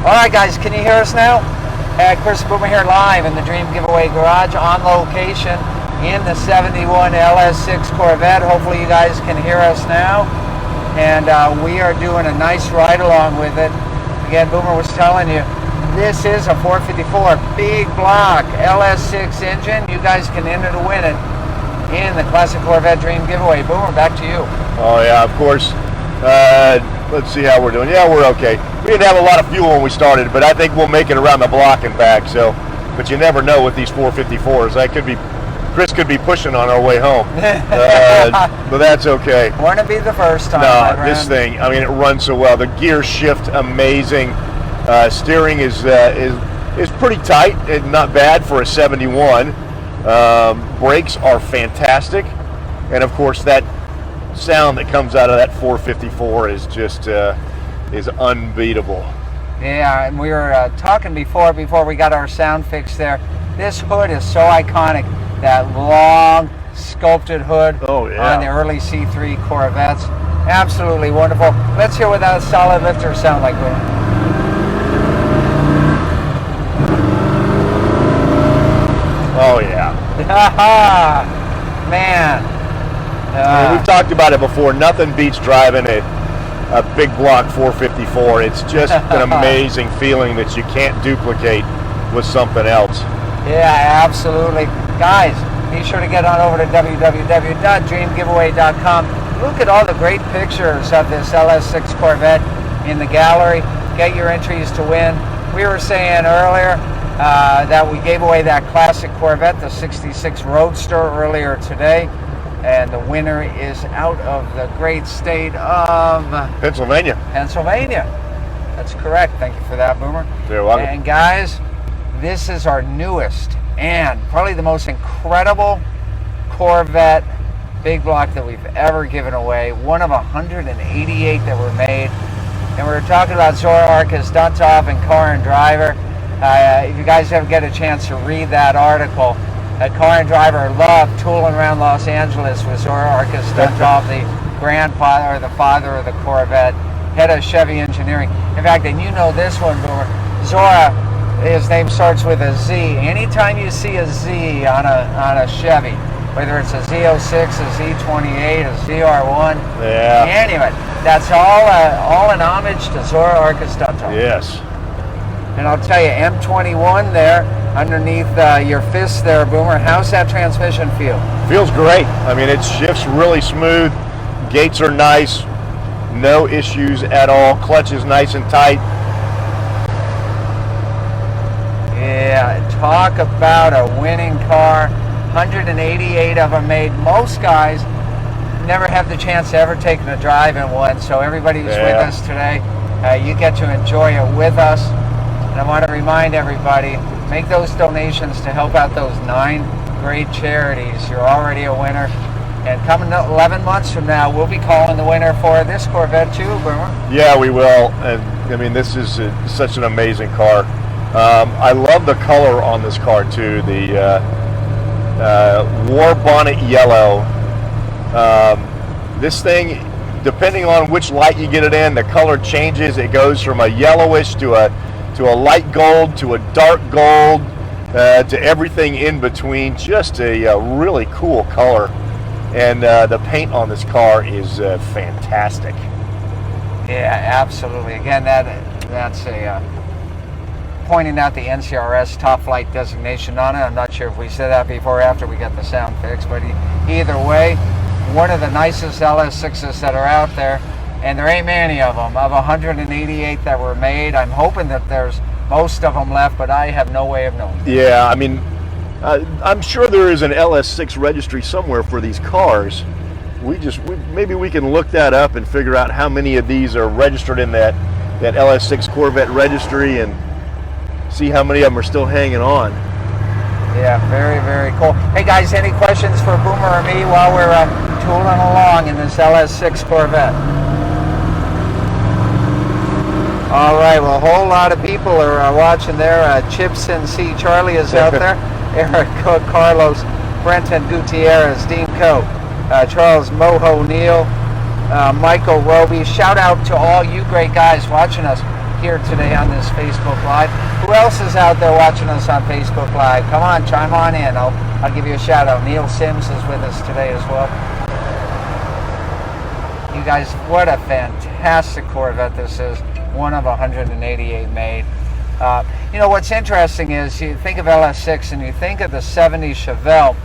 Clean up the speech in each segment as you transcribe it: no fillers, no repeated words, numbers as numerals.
All right, guys, can you hear us now? Chris Boomer here live in the Dream Giveaway Garage on location in the 71 LS6 Corvette. Hopefully you guys can hear us now. And we are doing a nice ride along with it. Again, Boomer was telling you, this is a 454 big block LS6 engine. You guys can enter to win it in the Classic Corvette Dream Giveaway. Boomer, back to you. Oh yeah, of course. Let's see how we're doing. Yeah, we're okay. We didn't have a lot of fuel when we started, but I think we'll make it around the block and back. So, but you never know with these 454s. Chris could be pushing on our way home, but that's okay. Wouldn't be the first time. No, this thing. I mean, it runs so well. The gear shift amazing. Steering is pretty tight and not bad for a 71. Brakes are fantastic, and of course that sound that comes out of that 454 is just is unbeatable. Yeah, and we were talking before we got our sound fix there. This hood is so iconic. That long sculpted hood on the early C3 Corvettes. Absolutely wonderful. Let's hear what that solid lifter sound like. Oh yeah. Man. We've talked about it before. Nothing beats driving a big block 454. It's just an amazing feeling that you can't duplicate with something else. Yeah, absolutely. Guys, be sure to get on over to www.dreamgiveaway.com. Look at all the great pictures of this LS6 Corvette in the gallery. Get your entries to win. We were saying earlier that we gave away that classic Corvette, the 66 Roadster, earlier today. And the winner is out of the great state of Pennsylvania. That's correct. Thank you for that, Boomer. You're welcome. And guys, this is our newest and probably the most incredible Corvette big block that we've ever given away. One of 188 that were made. And we were talking about Zora Arkus Duntov and Car and Driver. If you guys ever get a chance to read that article, Car and Driver loved tooling around Los Angeles with Zora Arkus Duntov, the grandfather or the father of the Corvette, head of Chevy Engineering. In fact, and you know this one, Boomer, Zora, his name starts with a Z. Anytime you see a Z on a Chevy, whether it's a Z06, a Z28, a ZR1, anyway, that's all an homage to Zora Arkus Duntov. Yes. And I'll tell you, M21 there, underneath your fist there, Boomer, how's that transmission feel? Feels great. I mean, it shifts really smooth. Gates are nice. No issues at all. Clutch is nice and tight. Yeah, talk about a winning car. 188 of them made. Most guys never have the chance to ever take a drive in one, so everybody who's with us today, you get to enjoy it with us. And I want to remind everybody, make those donations to help out those 9 great charities. You're already a winner. And coming 11 months from now, we'll be calling the winner for this Corvette too, Boomer. Yeah, we will. And I mean, this is such an amazing car. I love the color on this car too. The war bonnet yellow. This thing, depending on which light you get it in, the color changes. It goes from a yellowish to a light gold to a dark gold to everything in between. Just a really cool color, and the paint on this car is fantastic. Yeah, absolutely. Again, that's a pointing out the NCRS top flight designation on it. I'm not sure if we said that before or after we got the sound fixed, but either way, one of the nicest LS6s that are out there, and there ain't many of them. Of 188 that were made, I'm hoping that there's most of them left, but I have no way of knowing. Yeah, I mean, I'm sure there is an LS6 registry somewhere for these cars. Maybe we can look that up and figure out how many of these are registered in that LS6 Corvette registry and see how many of them are still hanging on. Yeah, very, very cool. Hey guys, any questions for Boomer or me while we're tooling along in this LS6 Corvette? All right, well, a whole lot of people are watching there. Chips and C. Charlie is out there. Eric Cook, Carlos, Brenton Gutierrez, Dean Coe, Charles Moho Neal, Michael Roby. Shout out to all you great guys watching us. here today on this Facebook Live. Who else is out there watching us on Facebook Live? Come on, chime on in. I'll give you a shout out. Neil Sims is with us today as well. You guys, what a fantastic Corvette this is. One of 188 made. You know, what's interesting is you think of LS6 and you think of the 70 Chevelle,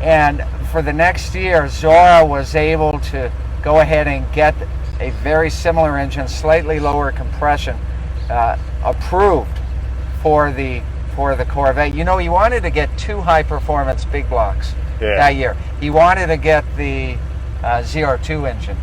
and for the next year, Zora was able to go ahead and get a very similar engine, slightly lower compression, approved for the Corvette. You know, he wanted to get 2 high-performance big blocks that year. He wanted to get the ZR2 engine,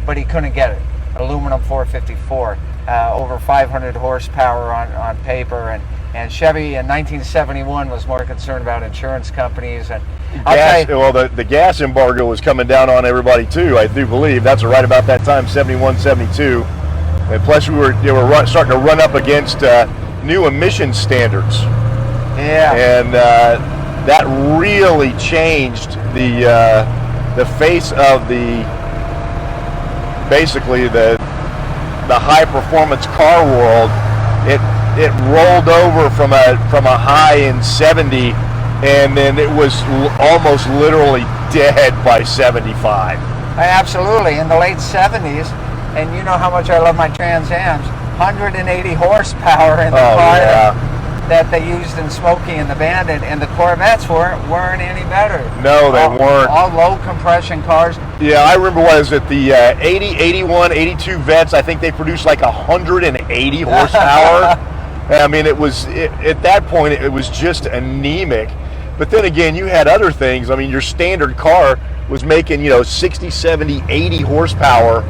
but he couldn't get it. Aluminum 454, over 500 horsepower on paper, and Chevy in 1971 was more concerned about insurance companies. And the gas embargo was coming down on everybody too, I do believe. That's right about that time, 71, 72. And plus they were starting to run up against new emission standards. Yeah. And that really changed the face of basically the high performance car world. It rolled over from a high in 70, and then it was almost literally dead by 75. Absolutely, in the late 70s, and you know how much I love my Trans Ams, 180 horsepower in the car that they used in Smokey and the Bandit, and the Corvettes weren't any better. No, they weren't. All low compression cars. Yeah, I remember the 80, 81, 82 Vettes, I think they produced like 180 horsepower. I mean, at that point, it was just anemic. But then again, you had other things. I mean, your standard car was making, 60, 70, 80 horsepower,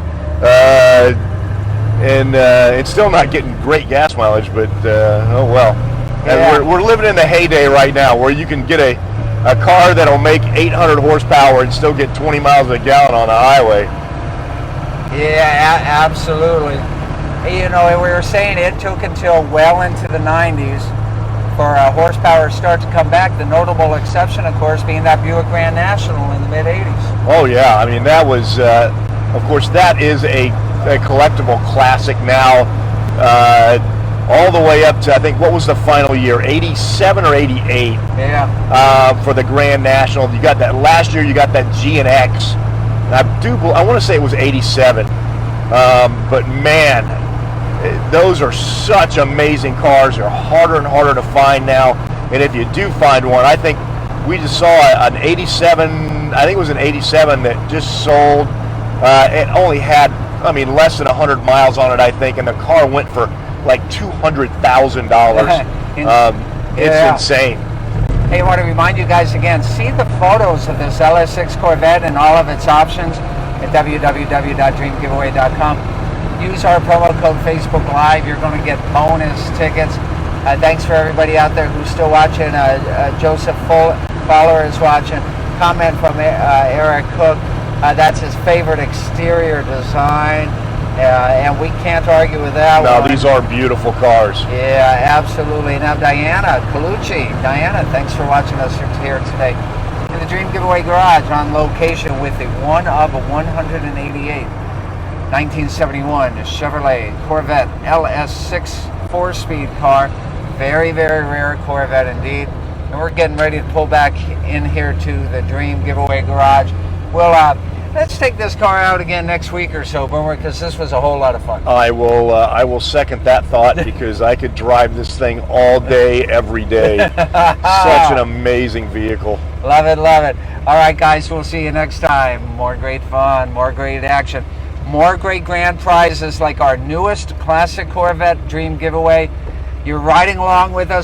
and it's still not getting great gas mileage, but oh well. Yeah. And we're living in the heyday right now where you can get a car that'll make 800 horsepower and still get 20 miles a gallon on a highway. Yeah, absolutely. You know, we were saying it took until well into the 90s for horsepower to start to come back. The notable exception, of course, being that Buick Grand National in the mid-80s. Oh, yeah. I mean, that was, of course, that is a collectible classic now. All the way up to, I think, what was the final year? 87 or 88? Yeah. For the Grand National. You got that last year. You got that G and X. I want to say it was 87. But man, those are such amazing cars. They're harder and harder to find now. And if you do find one, I think we just saw an 87. I think it was an 87 that just sold. It only had, less than 100 miles on it, I think, and the car went for like $200,000. It's insane. Hey, I want to remind you guys again, see the photos of this LS6 Corvette and all of its options at www.dreamgiveaway.com. Use our promo code Facebook Live. You're going to get bonus tickets. Thanks for everybody out there who's still watching. Joseph Fowler is watching. Comment from Eric Cook. That's his favorite exterior design. And we can't argue with that one. No, these are beautiful cars. Yeah, absolutely. Now, Diana Colucci. Diana, thanks for watching us here today in the Dream Giveaway Garage on location with the one of 188 1971 Chevrolet Corvette LS6 4-speed car. Very, very rare Corvette indeed. And we're getting ready to pull back in here to the Dream Giveaway Garage. Let's take this car out again next week or so, Boomer, because this was a whole lot of fun. I will second that thought because I could drive this thing all day, every day. Such an amazing vehicle. Love it, love it. All right, guys, we'll see you next time. More great fun, more great action, more great grand prizes like our newest classic Corvette Dream Giveaway. You're riding along with us.